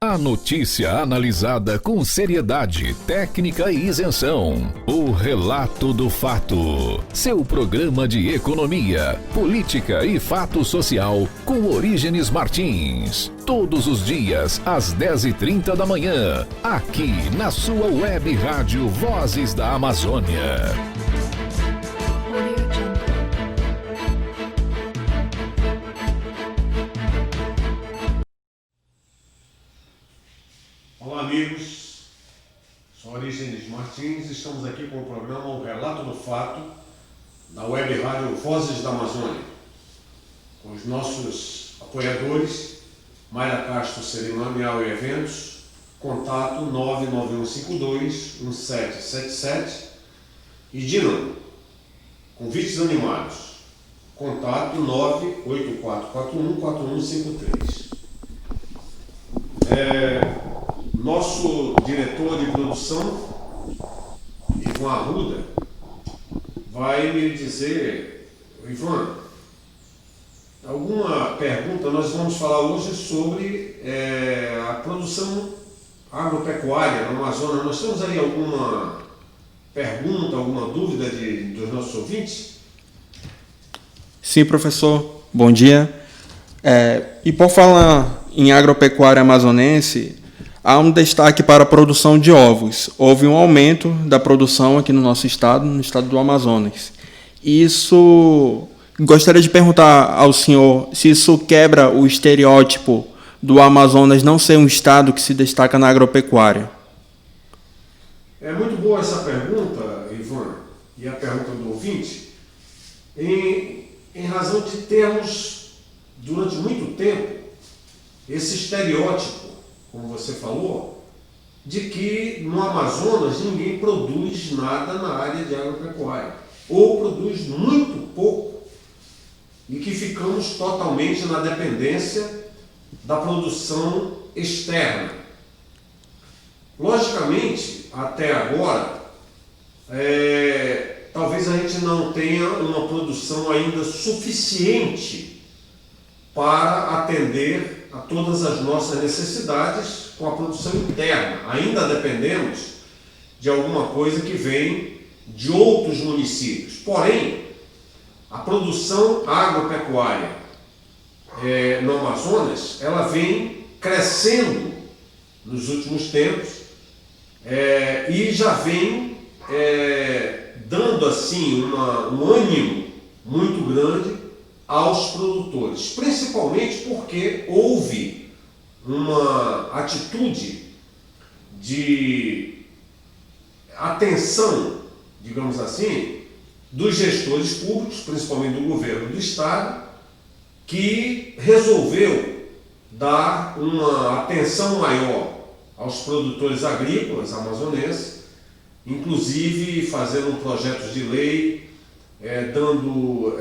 A notícia analisada com seriedade, técnica e isenção. O Relato do Fato. Seu programa de economia, política e fato social com Orígenes Martins. Todos os dias, às 10h30 da manhã. Aqui na sua web rádio Vozes da Amazônia. Olá amigos, sou Orígenes Martins, estamos aqui com o programa O Relato do Fato, da web rádio Vozes da Amazônia, com os nossos apoiadores, Mayra Castro Cerimonial e Eventos, contato 991521777 e Dinamo, convites animados, contato 984414153. Nosso diretor de produção, Ivan Arruda, vai me dizer, Ivan, alguma pergunta. Nós vamos falar hoje sobre a produção agropecuária no Amazonas. Nós temos aí alguma pergunta, alguma dúvida dos nossos ouvintes? Sim, professor. Bom dia. E por falar em agropecuária amazonense, há um destaque para a produção de ovos. Houve um aumento da produção aqui no nosso estado, no estado do Amazonas. Isso, gostaria de perguntar ao senhor se isso quebra o estereótipo do Amazonas não ser um estado que se destaca na agropecuária. É muito boa essa pergunta, Ivan, e a pergunta do ouvinte, em razão de termos, durante muito tempo, esse estereótipo, como você falou, de que no Amazonas ninguém produz nada na área de agropecuária, ou produz muito pouco, e que ficamos totalmente na dependência da produção externa. Logicamente, até agora, talvez a gente não tenha uma produção ainda suficiente para atender a todas as nossas necessidades com a produção interna. Ainda dependemos de alguma coisa que vem de outros municípios. Porém, a produção agropecuária no Amazonas, ela vem crescendo nos últimos tempos e já vem dando assim um ânimo muito grande aos produtores, principalmente porque houve uma atitude de atenção, digamos assim, dos gestores públicos, principalmente do governo do estado, que resolveu dar uma atenção maior aos produtores agrícolas amazonenses, inclusive fazendo projetos de lei, dando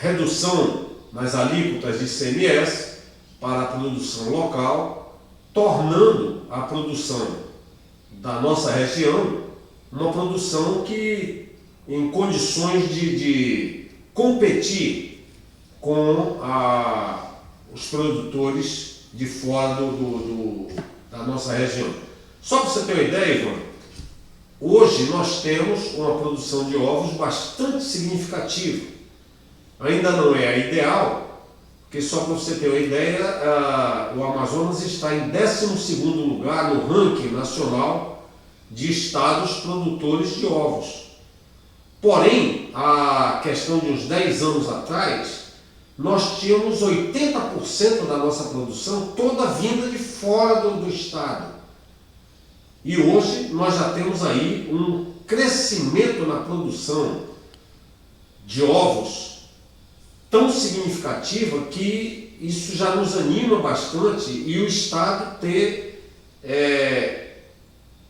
redução nas alíquotas de ICMS para a produção local, tornando a produção da nossa região uma produção que, em condições de competir com os produtores de fora da nossa região. Só para você ter uma ideia, Ivan, hoje nós temos uma produção de ovos bastante significativa. Ainda não é a ideal, porque só para você ter uma ideia, o Amazonas está em 12º lugar no ranking nacional de estados produtores de ovos. Porém, a questão de uns 10 anos atrás, nós tínhamos 80% da nossa produção toda vinda de fora do estado. E hoje nós já temos aí um crescimento na produção de ovos tão significativa que isso já nos anima bastante, e o Estado ter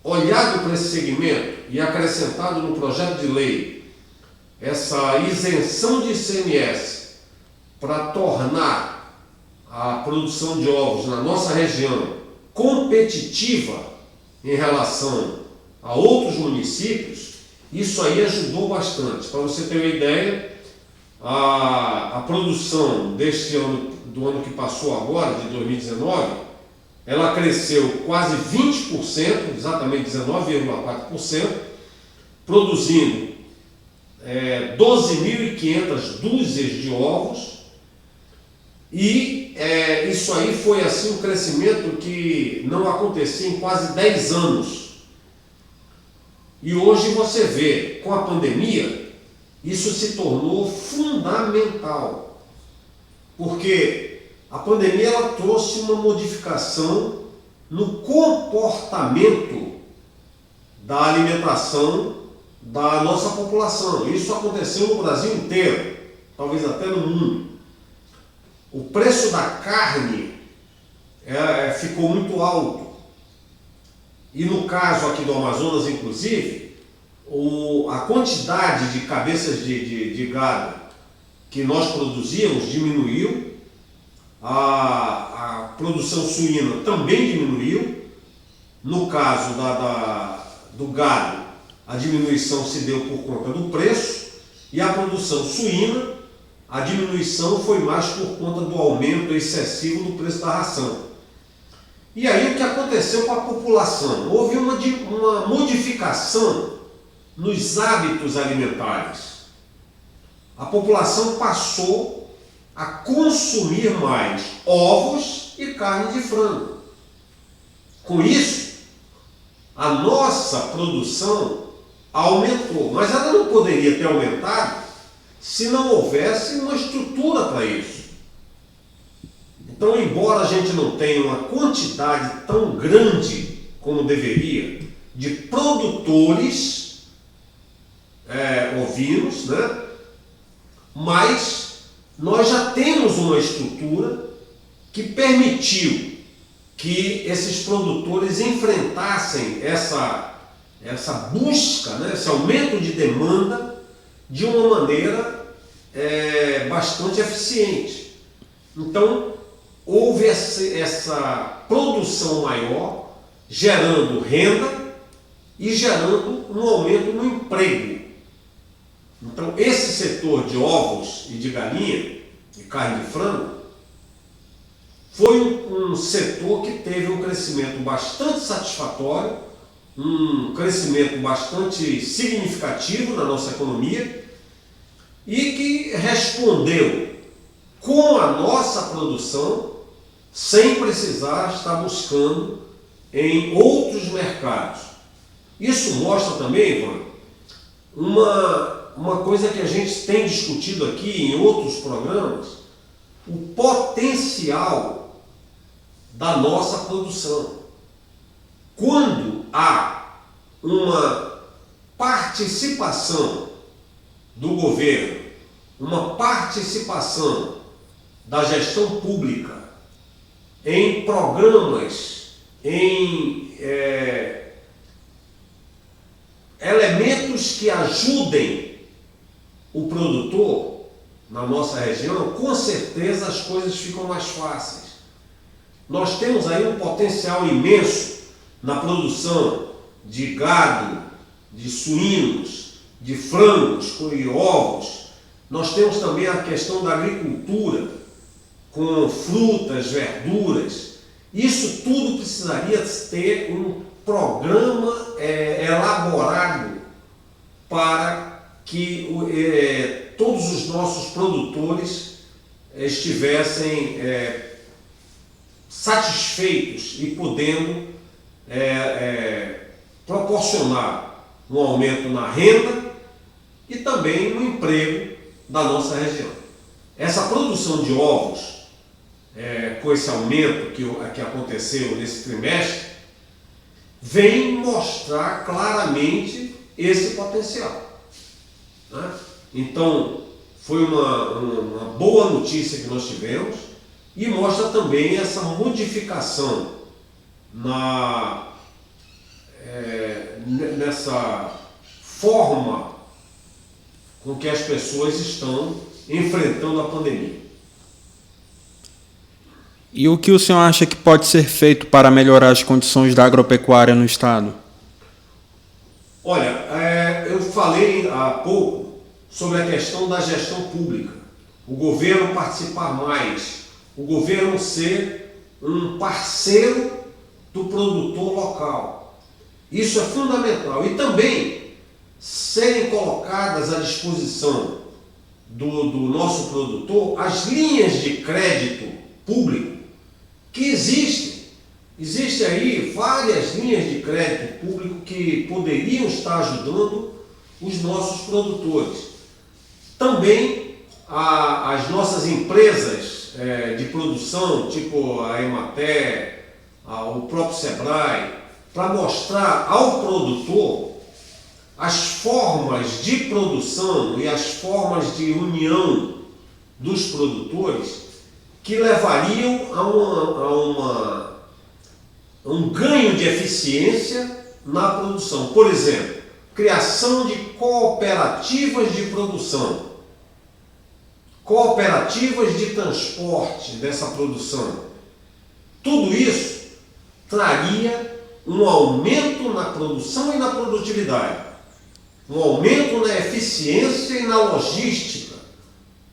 olhado para esse segmento e acrescentado no projeto de lei essa isenção de ICMS para tornar a produção de ovos na nossa região competitiva em relação a outros municípios, isso aí ajudou bastante. Para você ter uma ideia, a produção deste ano, do ano que passou agora, de 2019, ela cresceu quase 20%, exatamente 19,4%, produzindo 12.500 dúzias de ovos, e isso aí foi assim um crescimento que não acontecia em quase 10 anos. E hoje você vê, com a pandemia, isso se tornou fundamental, porque a pandemia ela trouxe uma modificação no comportamento da alimentação da nossa população. Isso aconteceu no Brasil inteiro, talvez até no mundo. O preço da carne ficou muito alto. E no caso aqui do Amazonas, inclusive, a quantidade de cabeças de gado que nós produzíamos diminuiu, a produção suína também diminuiu. No caso do gado, a diminuição se deu por conta do preço, e a produção suína, a diminuição foi mais por conta do aumento excessivo do preço da ração. E aí o que aconteceu com a população? Houve uma modificação nos hábitos alimentares. A população passou a consumir mais ovos e carne de frango. Com isso, a nossa produção aumentou, mas ela não poderia ter aumentado se não houvesse uma estrutura para isso. Então, embora a gente não tenha uma quantidade tão grande como deveria de produtores ovinos, né? Mas nós já temos uma estrutura que permitiu que esses produtores enfrentassem essa busca, né? Esse aumento de demanda de uma maneira bastante eficiente. Então, houve essa produção maior, gerando renda e gerando um aumento no emprego. Então, esse setor de ovos e de galinha, de carne de frango, foi um setor que teve um crescimento bastante satisfatório, um crescimento bastante significativo na nossa economia, e que respondeu com a nossa produção, sem precisar estar buscando em outros mercados. Isso mostra também, Ivan, uma coisa que a gente tem discutido aqui em outros programas, o potencial da nossa produção. Quando há uma participação do governo, uma participação da gestão pública em programas, em elementos que ajudem o produtor na nossa região, com certeza as coisas ficam mais fáceis. Nós temos aí um potencial imenso na produção de gado, de suínos, de frangos e ovos. Nós temos também a questão da agricultura, com frutas, verduras. Isso tudo precisaria ter um programa elaborado para que todos os nossos produtores estivessem satisfeitos e podendo proporcionar um aumento na renda e também no emprego da nossa região. Essa produção de ovos, com esse aumento que aconteceu nesse trimestre, vem mostrar claramente esse potencial, né? Então, foi uma boa notícia que nós tivemos, e mostra também essa modificação nessa forma com que as pessoas estão enfrentando a pandemia. E o que o senhor acha que pode ser feito para melhorar as condições da agropecuária no estado? Olha, eu falei há pouco sobre a questão da gestão pública. O governo participar mais, o governo ser um parceiro do produtor local. Isso é fundamental. E também serem colocadas à disposição do nosso produtor as linhas de crédito público que existem. Existem aí várias linhas de crédito público que poderiam estar ajudando os nossos produtores. Também as nossas empresas de produção, tipo a Emater, o próprio Sebrae, para mostrar ao produtor as formas de produção e as formas de união dos produtores que levariam a um ganho de eficiência na produção. Por exemplo, criação de cooperativas de produção, cooperativas de transporte dessa produção. Tudo isso traria um aumento na produção e na produtividade, um aumento na eficiência e na logística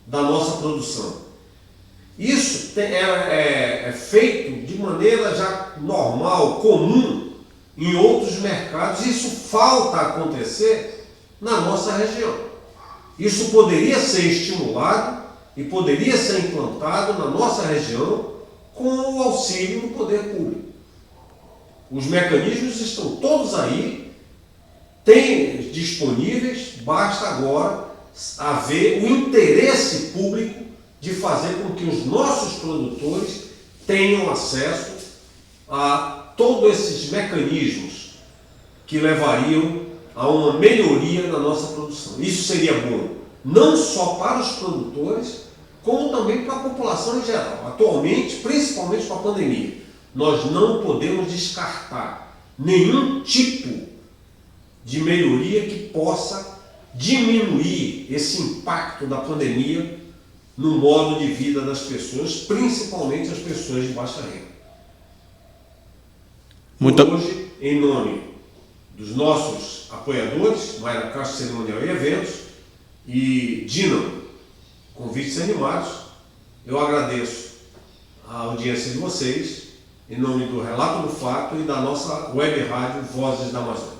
da nossa produção. Isso é feito de maneira já normal, comum, em outros mercados. Isso falta acontecer na nossa região. Isso poderia ser estimulado e poderia ser implantado na nossa região com o auxílio do poder público. Os mecanismos estão todos aí, tem disponíveis, basta agora haver o interesse público de fazer com que os nossos produtores tenham acesso a todos esses mecanismos que levariam a uma melhoria na nossa produção. Isso seria bom não só para os produtores, como também para a população em geral. Atualmente, principalmente com a pandemia, nós não podemos descartar nenhum tipo de melhoria que possa diminuir esse impacto da pandemia no modo de vida das pessoas, principalmente as pessoas de baixa renda. Hoje, em nome dos nossos apoiadores, Mayra Castro Cerimonial e Eventos e Dínamo Convites Animados, eu agradeço a audiência de vocês, em nome do Relato do Fato e da nossa web rádio Vozes da Amazônia.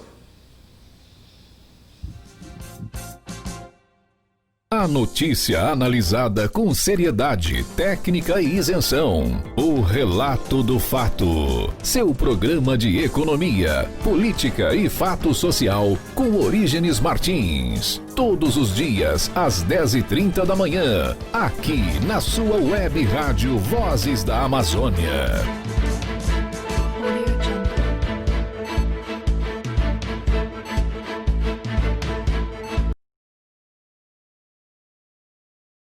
A notícia analisada com seriedade, técnica e isenção. O Relato do Fato. Seu programa de economia, política e fato social com Orígenes Martins. Todos os dias, às 10h30 da manhã. Aqui na sua web rádio Vozes da Amazônia.